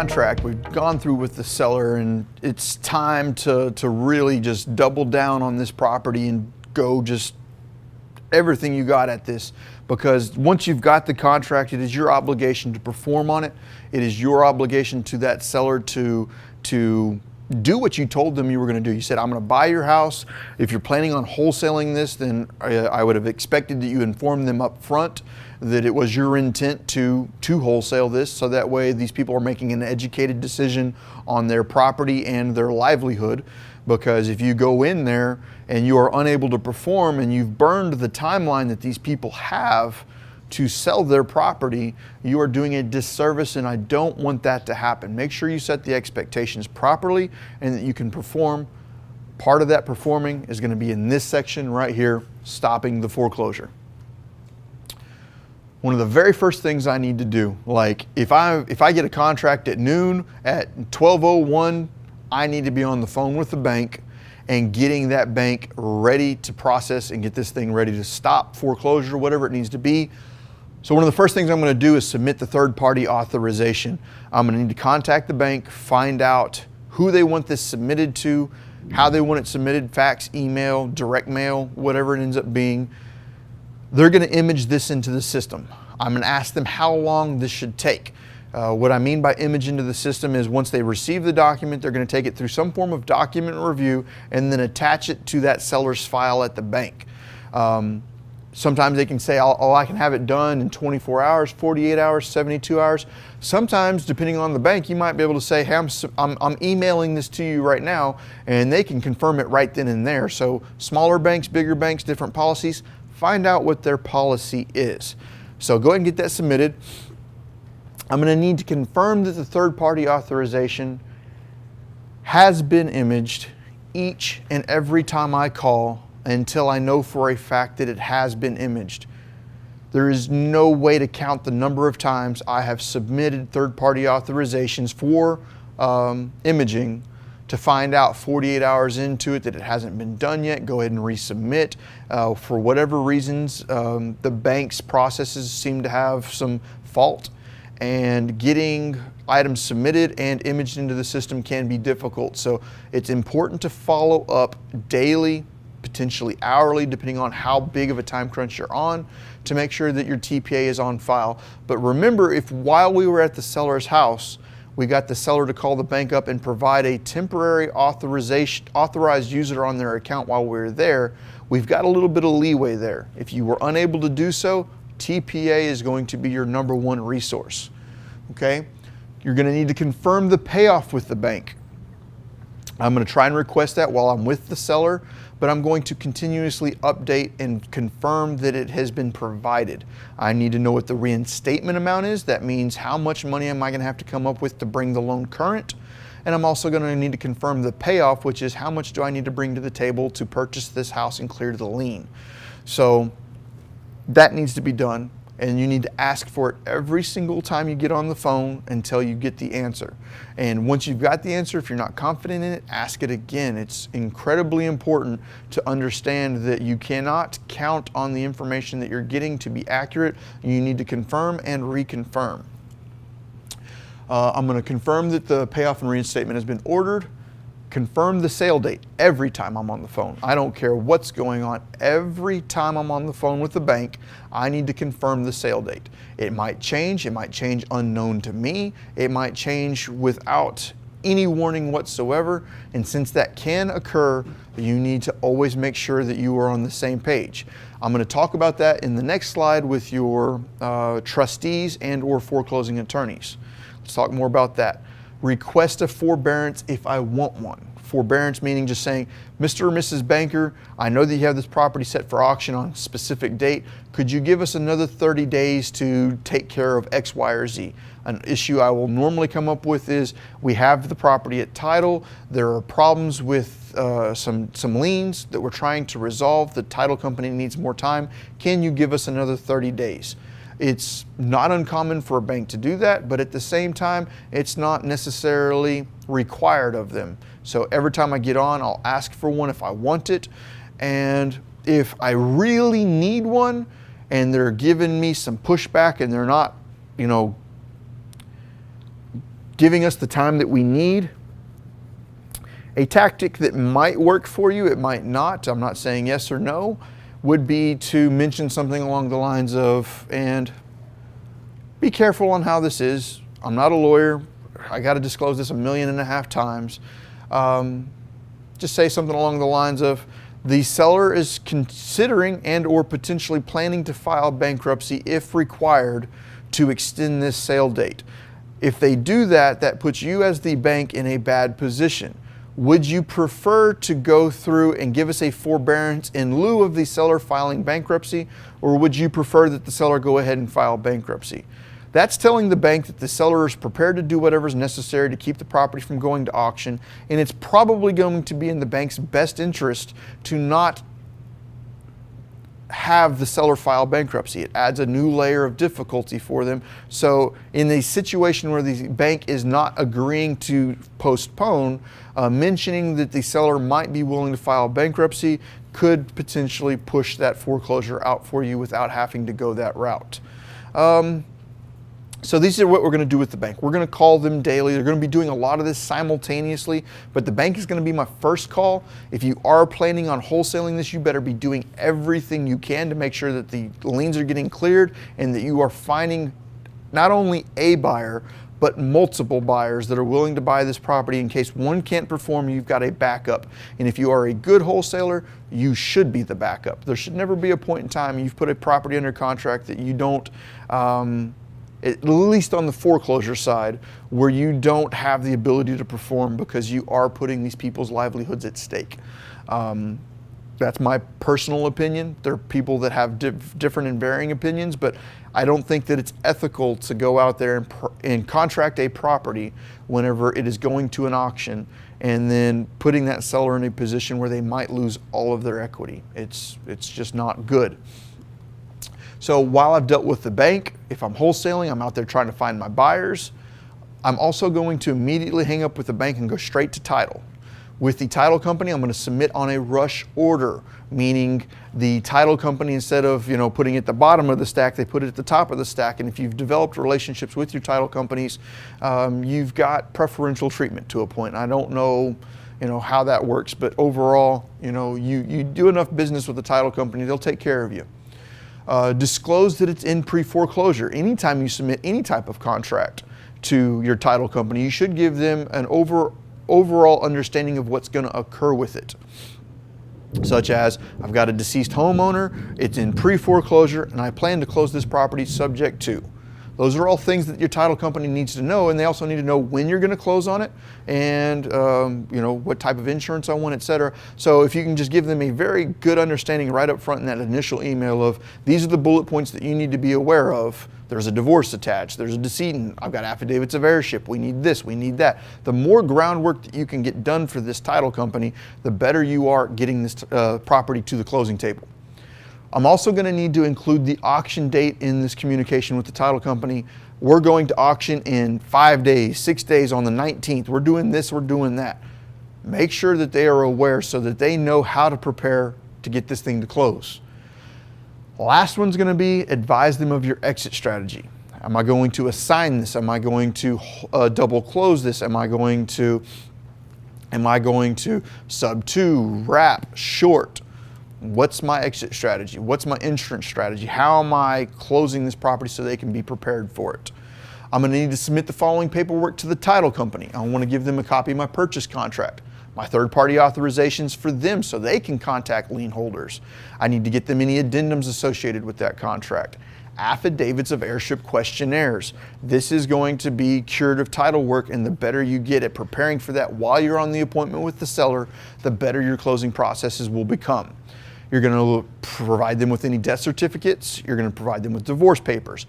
contract we've gone through with the seller, and it's time to really just double down on this property and go just everything you got at this, because once you've got the contract, it is your obligation to perform on it. It is your obligation to that seller to do what you told them you were going to do. You said, I'm going to buy your house. If you're planning on wholesaling this, then I would have expected that you inform them up front that it was your intent to wholesale this, so that way these people are making an educated decision on their property and their livelihood. Because if you go in there and you are unable to perform and you've burned the timeline that these people have to sell their property, you are doing a disservice, and I don't want that to happen. Make sure you set the expectations properly and that you can perform. Part of that performing is going to be in this section right here, stopping the foreclosure. One of the very first things I need to do, like if I get a contract at noon, at 12:01, I need to be on the phone with the bank and getting that bank ready to process and get this thing ready to stop foreclosure, whatever it needs to be. So one of the first things I'm going to do is submit the third-party authorization. I'm going to need to contact the bank, find out who they want this submitted to, how they want it submitted, fax, email, direct mail, whatever it ends up being. They're going to image this into the system. I'm going to ask them how long this should take. What I mean by image into the system is once they receive the document, they're going to take it through some form of document review and then attach it to that seller's file at the bank. Sometimes they can say, oh, I can have it done in 24 hours, 48 hours, 72 hours. Sometimes, depending on the bank, you might be able to say, hey, I'm emailing this to you right now, and they can confirm it right then and there. So smaller banks, bigger banks, different policies, find out what their policy is. So go ahead and get that submitted. I'm going to need to confirm that the third-party authorization has been imaged each and every time I call until I know for a fact that it has been imaged. There is no way to count the number of times I have submitted third-party authorizations for imaging to find out 48 hours into it that it hasn't been done yet. Go ahead and resubmit. For whatever reasons, the bank's processes seem to have some fault, and getting items submitted and imaged into the system can be difficult. So it's important to follow up daily, potentially hourly, depending on how big of a time crunch you're on, to make sure that your TPA is on file. But remember, if while we were at the seller's house, we got the seller to call the bank up and provide a temporary authorized user on their account while we were there, we've got a little bit of leeway there. If you were unable to do so, TPA is going to be your number one resource. Okay? You're going to need to confirm the payoff with the bank. I'm going to try and request that while I'm with the seller, but I'm going to continuously update and confirm that it has been provided. I need to know what the reinstatement amount is. That means how much money am I going to have to come up with to bring the loan current. And I'm also going to need to confirm the payoff, which is how much do I need to bring to the table to purchase this house and clear the lien. So that needs to be done. And you need to ask for it every single time you get on the phone until you get the answer. And once you've got the answer, if you're not confident in it, ask it again. It's incredibly important to understand that you cannot count on the information that you're getting to be accurate. You need to confirm and reconfirm. I'm going to confirm that the payoff and reinstatement has been ordered. Confirm the sale date every time I'm on the phone. I don't care what's going on. Every time I'm on the phone with the bank, I need to confirm the sale date. It might change. It might change unknown to me. It might change without any warning whatsoever. And since that can occur, you need to always make sure that you are on the same page. I'm going to talk about that in the next slide with your trustees and or foreclosing attorneys. Let's talk more about that. Request a forbearance if I want one. Forbearance meaning just saying, Mr. or Mrs. Banker, I know that you have this property set for auction on a specific date. Could you give us another 30 days to take care of X, Y, or Z? An issue I will normally come up with is we have the property at title. There are problems with some liens that we're trying to resolve. The title company needs more time. Can you give us another 30 days? It's not uncommon for a bank to do that, but at the same time, it's not necessarily required of them. So every time I get on, I'll ask for one if I want it. And if I really need one and they're giving me some pushback and they're not, giving us the time that we need. A tactic that might work for you, it might not, I'm not saying yes or no, would be to mention something along the lines of, and be careful on how this is. I'm not a lawyer. I got to disclose this 1.5 million times. Just say something along the lines of, the seller is considering and or potentially planning to file bankruptcy if required to extend this sale date. If they do that, that puts you as the bank in a bad position. Would you prefer to go through and give us a forbearance in lieu of the seller filing bankruptcy, or would you prefer that the seller go ahead and file bankruptcy? That's telling the bank that the seller is prepared to do whatever is necessary to keep the property from going to auction, and it's probably going to be in the bank's best interest to not have the seller file bankruptcy. It adds a new layer of difficulty for them. So in a situation where the bank is not agreeing to postpone, mentioning that the seller might be willing to file bankruptcy could potentially push that foreclosure out for you without having to go that route. So these are what we're going to do with the bank. We're going to call them daily. They're going to be doing a lot of this simultaneously, but the bank is going to be my first call. If you are planning on wholesaling this, you better be doing everything you can to make sure that the liens are getting cleared and that you are finding not only a buyer, but multiple buyers that are willing to buy this property. In case one can't perform, you've got a backup. And if you are a good wholesaler, you should be the backup. There should never be a point in time you've put a property under contract that you don't, at least on the foreclosure side, where you don't have the ability to perform because you are putting these people's livelihoods at stake. That's my personal opinion. There are people that have different and varying opinions, but I don't think that it's ethical to go out there and contract a property whenever it is going to an auction and then putting that seller in a position where they might lose all of their equity. It's just not good. So while I've dealt with the bank, if I'm wholesaling, I'm out there trying to find my buyers, I'm also going to immediately hang up with the bank and go straight to title. With the title company, I'm going to submit on a rush order, meaning the title company, instead of putting it at the bottom of the stack, they put it at the top of the stack. And if you've developed relationships with your title companies, you've got preferential treatment to a point. I don't know how that works, but overall, you do enough business with the title company, they'll take care of you. Disclose that it's in pre-foreclosure. Anytime you submit any type of contract to your title company, you should give them an overall understanding of what's going to occur with it. Such as, I've got a deceased homeowner, it's in pre-foreclosure, and I plan to close this property subject to. Those are all things that your title company needs to know, and they also need to know when you're going to close on it, and what type of insurance I want, etc. So if you can just give them a very good understanding right up front in that initial email of, these are the bullet points that you need to be aware of. There's a divorce attached, there's a decedent, I've got affidavits of heirship, we need this, we need that. The more groundwork that you can get done for this title company, the better you are getting this property to the closing table. I'm also going to need to include the auction date in this communication with the title company. We're going to auction in 5 days, 6 days, on the 19th. We're doing this, we're doing that. Make sure that they are aware so that they know how to prepare to get this thing to close. Last one's going to be, advise them of your exit strategy. Am I going to assign this? Am I going to double close this? Am I going to sub to, wrap, short? What's my exit strategy? What's my insurance strategy? How am I closing this property so they can be prepared for it? I'm going to need to submit the following paperwork to the title company. I want to give them a copy of my purchase contract, my third-party authorizations for them so they can contact lien holders. I need to get them any addendums associated with that contract. Affidavits of heirship questionnaires. This is going to be curative title work, and the better you get at preparing for that while you're on the appointment with the seller, the better your closing processes will become. You're going to provide them with any death certificates. You're going to provide them with divorce papers.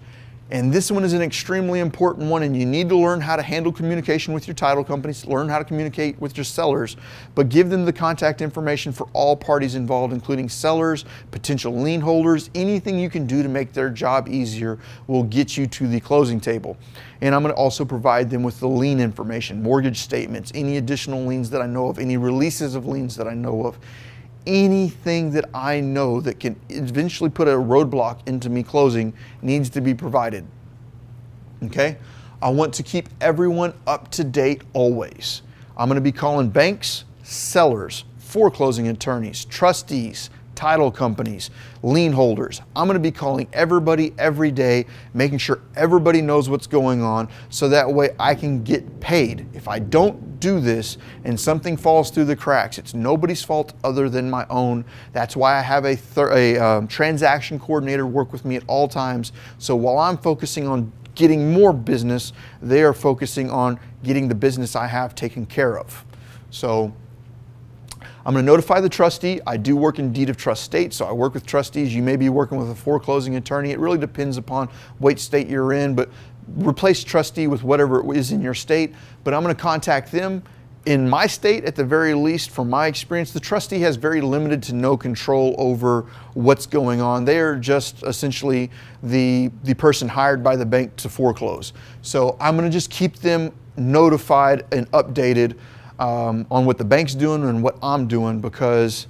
And this one is an extremely important one, and you need to learn how to handle communication with your title companies, learn how to communicate with your sellers, but give them the contact information for all parties involved, including sellers, potential lien holders. Anything you can do to make their job easier will get you to the closing table. And I'm going to also provide them with the lien information, mortgage statements, any additional liens that I know of, any releases of liens that I know of. Anything that I know that can eventually put a roadblock into me closing needs to be provided. Okay? I want to keep everyone up to date always. I'm going to be calling banks, sellers, foreclosing attorneys, trustees, title companies, lien holders. I'm going to be calling everybody every day, making sure everybody knows what's going on so that way I can get paid. If I don't do this and something falls through the cracks, it's nobody's fault other than my own. That's why I have a transaction coordinator work with me at all times. So while I'm focusing on getting more business, they are focusing on getting the business I have taken care of. So I'm going to notify the trustee. I do work in deed of trust state, so I work with trustees. You may be working with a foreclosing attorney. It really depends upon what state you're in, but replace trustee with whatever is in your state. But I'm going to contact them. In my state, at the very least, from my experience, the trustee has very limited to no control over what's going on. They are just essentially the person hired by the bank to foreclose. So I'm going to just keep them notified and updated on what the bank's doing and what I'm doing, because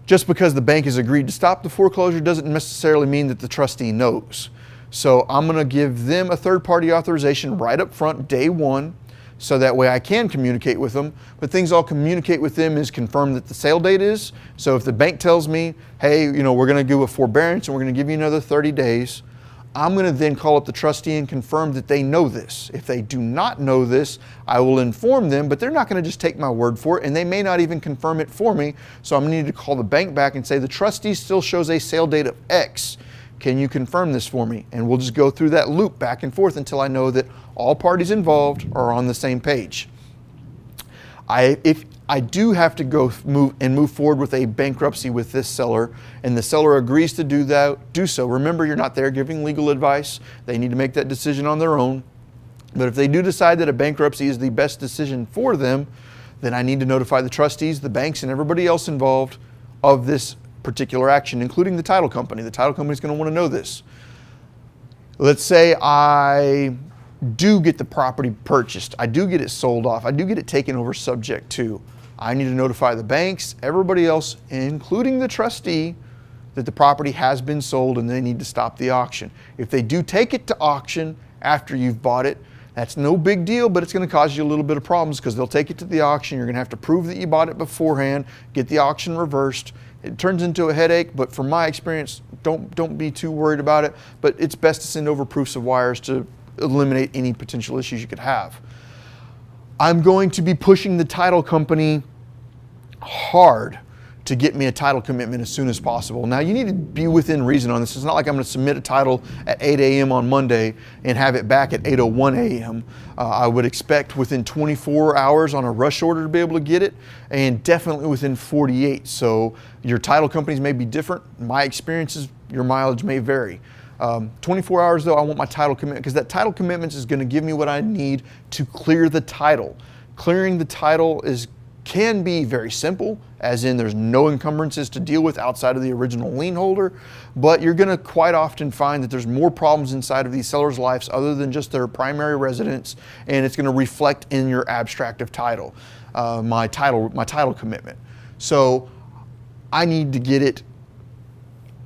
just because the bank has agreed to stop the foreclosure doesn't necessarily mean that the trustee knows. So I'm going to give them a third-party authorization right up front, day one, so that way I can communicate with them. But things I'll communicate with them is confirm that the sale date is. So if the bank tells me, hey, we're going to do a forbearance and we're going to give you another 30 days, I'm going to then call up the trustee and confirm that they know this. If they do not know this, I will inform them, but they're not going to just take my word for it, and they may not even confirm it for me. So I'm going to need to call the bank back and say, the trustee still shows a sale date of X. Can you confirm this for me? And we'll just go through that loop back and forth until I know that all parties involved are on the same page. If I do have to move forward with a bankruptcy with this seller, and the seller agrees to do so. Remember, you're not there giving legal advice. They need to make that decision on their own. But if they do decide that a bankruptcy is the best decision for them, then I need to notify the trustees, the banks, and everybody else involved of this particular action, including the title company. The title company is going to want to know this. Let's say I do get the property purchased. I do get it sold off. I do get it taken over subject to. I need to notify the banks, everybody else, including the trustee, that the property has been sold and they need to stop the auction. If they do take it to auction after you've bought it, that's no big deal, but it's going to cause you a little bit of problems because they'll take it to the auction. You're going to have to prove that you bought it beforehand, get the auction reversed. It turns into a headache, but from my experience, don't be too worried about it. But it's best to send over proofs of wires to eliminate any potential issues you could have. I'm going to be pushing the title company hard to get me a title commitment as soon as possible. Now, you need to be within reason on this. It's not like I'm going to submit a title at 8 a.m. on Monday and have it back at 8:01 a.m. I would expect within 24 hours on a rush order to be able to get it, and definitely within 48. So your title companies may be different. My experiences, your mileage may vary. 24 hours though, I want my title commitment, because that title commitment is going to give me what I need to clear the title. Clearing the title can be very simple, as in there's no encumbrances to deal with outside of the original lien holder, but you're going to quite often find that there's more problems inside of these sellers' lives other than just their primary residence, and it's going to reflect in your abstract of title, my title commitment. So I need to get it.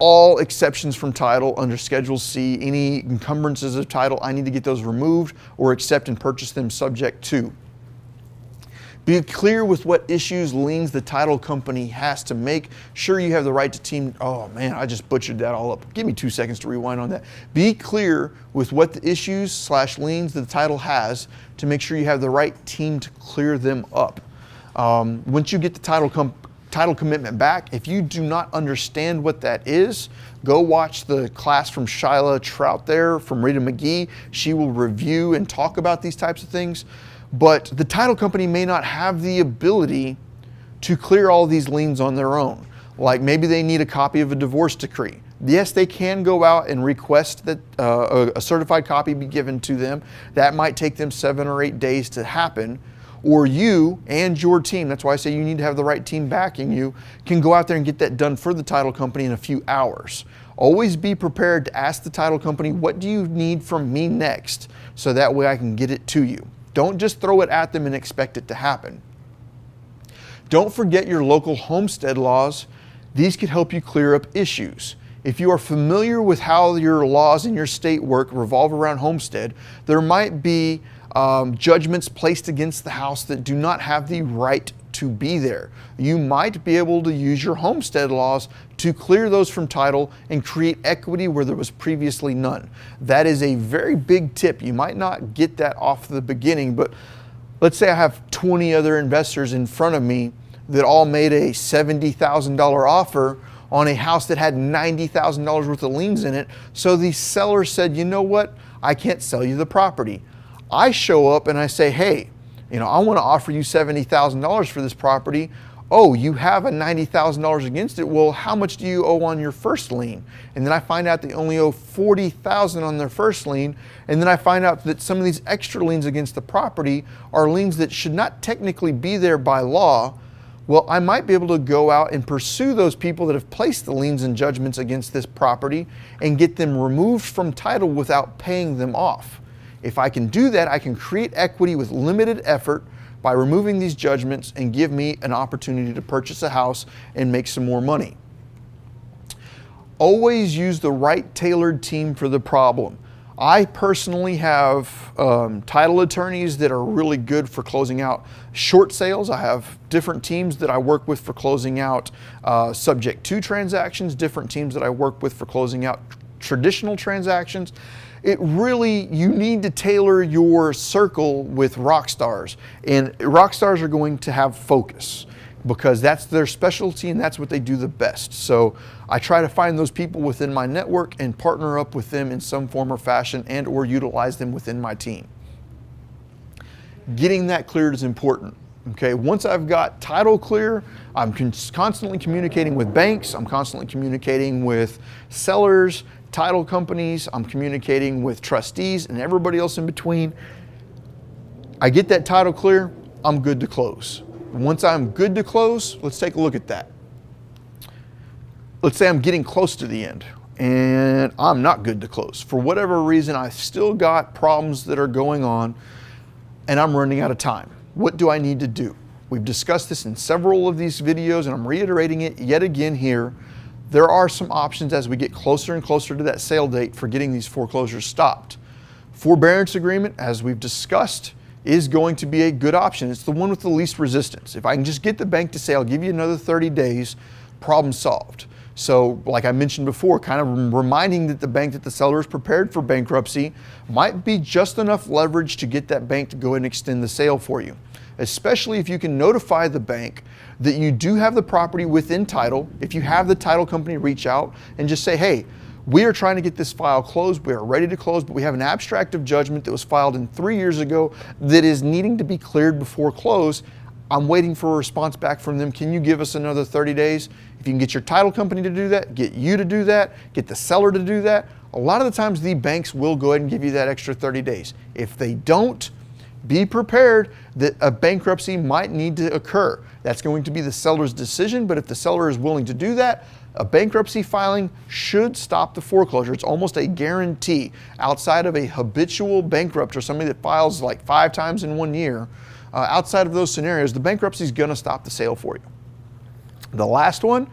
All exceptions from title under Schedule C, any encumbrances of title, I need to get those removed or accept and purchase them subject to. Be clear with what issues, liens the title company has to make sure you have the right to team. Oh man, I just butchered that all up. Give me 2 seconds to rewind on that. Be clear with what the issues / liens the title has to make sure you have the right team to clear them up. Once you get the title commitment back, if you do not understand what that is, go watch the class from Shyla Trout there from Rita McGee. She will review and talk about these types of things. But the title company may not have the ability to clear all these liens on their own. Like maybe they need a copy of a divorce decree. Yes, they can go out and request that a certified copy be given to them. That might take them 7 or 8 days to happen. Or you and your team, that's why I say you need to have the right team backing you, can go out there and get that done for the title company in a few hours. Always be prepared to ask the title company, what do you need from me next? So that way I can get it to you. Don't just throw it at them and expect it to happen. Don't forget your local homestead laws. These could help you clear up issues. If you are familiar with how your laws in your state work revolve around homestead, there might be judgments placed against the house that do not have the right to be there. You might be able to use your homestead laws to clear those from title and create equity where there was previously none. That is a very big tip. You might not get that off the beginning, but let's say I have 20 other investors in front of me that all made a $70,000 offer on a house that had $90,000 worth of liens in it. So the seller said, you know what? I can't sell you the property. I show up and I say, hey, I want to offer you $70,000 for this property. Oh, you have a $90,000 against it. Well, how much do you owe on your first lien? And then I find out they only owe $40,000 on their first lien. And then I find out that some of these extra liens against the property are liens that should not technically be there by law. Well, I might be able to go out and pursue those people that have placed the liens and judgments against this property and get them removed from title without paying them off. If I can do that, I can create equity with limited effort by removing these judgments and give me an opportunity to purchase a house and make some more money. Always use the right tailored team for the problem. I personally have title attorneys that are really good for closing out short sales. I have different teams that I work with for closing out subject to transactions, different teams that I work with for closing out traditional transactions. You need to tailor your circle with rock stars, and rock stars are going to have focus because that's their specialty and that's what they do the best. So I try to find those people within my network and partner up with them in some form or fashion and or utilize them within my team. Getting that cleared is important. Okay, once I've got title clear, I'm constantly communicating with banks, I'm constantly communicating with sellers, title companies, I'm communicating with trustees and everybody else in between. I get that title clear, I'm good to close. Once I'm good to close, let's take a look at that. Let's say I'm getting close to the end and I'm not good to close. For whatever reason, I've still got problems that are going on and I'm running out of time. What do I need to do? We've discussed this in several of these videos and I'm reiterating it yet again here. There are some options as we get closer and closer to that sale date for getting these foreclosures stopped. Forbearance agreement, as we've discussed, is going to be a good option. It's the one with the least resistance. If I can just get the bank to say, I'll give you another 30 days, problem solved. So like I mentioned before, kind of reminding that the bank that the seller is prepared for bankruptcy might be just enough leverage to get that bank to go ahead and extend the sale for you. Especially if you can notify the bank that you do have the property within title. If you have the title company reach out and just say, hey, we are trying to get this file closed. We are ready to close, but we have an abstract of judgment that was filed in 3 years ago that is needing to be cleared before close. I'm waiting for a response back from them. Can you give us another 30 days? If you can get your title company to do that, get you to do that, get the seller to do that, a lot of the times the banks will go ahead and give you that extra 30 days. If they don't, be prepared that a bankruptcy might need to occur. That's going to be the seller's decision, but if the seller is willing to do that, a bankruptcy filing should stop the foreclosure. It's almost a guarantee. Outside of a habitual bankrupt or somebody that files like 5 times in 1 year, outside of those scenarios, the bankruptcy is going to stop the sale for you. The last one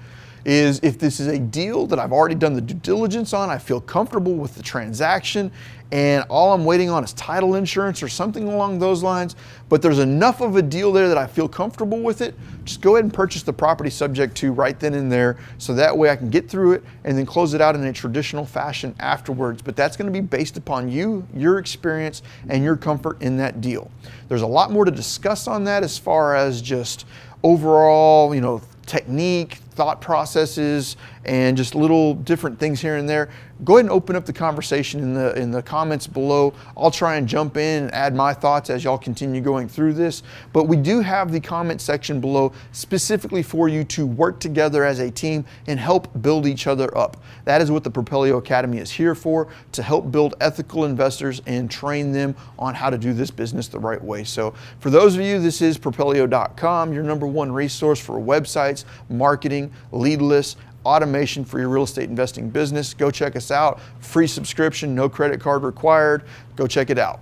is if this is a deal that I've already done the due diligence on, I feel comfortable with the transaction, and all I'm waiting on is title insurance or something along those lines, but there's enough of a deal there that I feel comfortable with it, just go ahead and purchase the property subject to right then and there, so that way I can get through it and then close it out in a traditional fashion afterwards. But that's going to be based upon you, your experience, and your comfort in that deal. There's a lot more to discuss on that as far as just overall, technique, thought processes, and just little different things here and there. Go ahead and open up the conversation in the comments below. I'll try and jump in and add my thoughts as y'all continue going through this. But we do have the comment section below specifically for you to work together as a team and help build each other up. That is what the Propelio Academy is here for, to help build ethical investors and train them on how to do this business the right way. So for those of you, this is Propelio.com, your #1 resource for websites, marketing, lead lists, automation for your real estate investing business. Go check us out. Free subscription, no credit card required. Go check it out.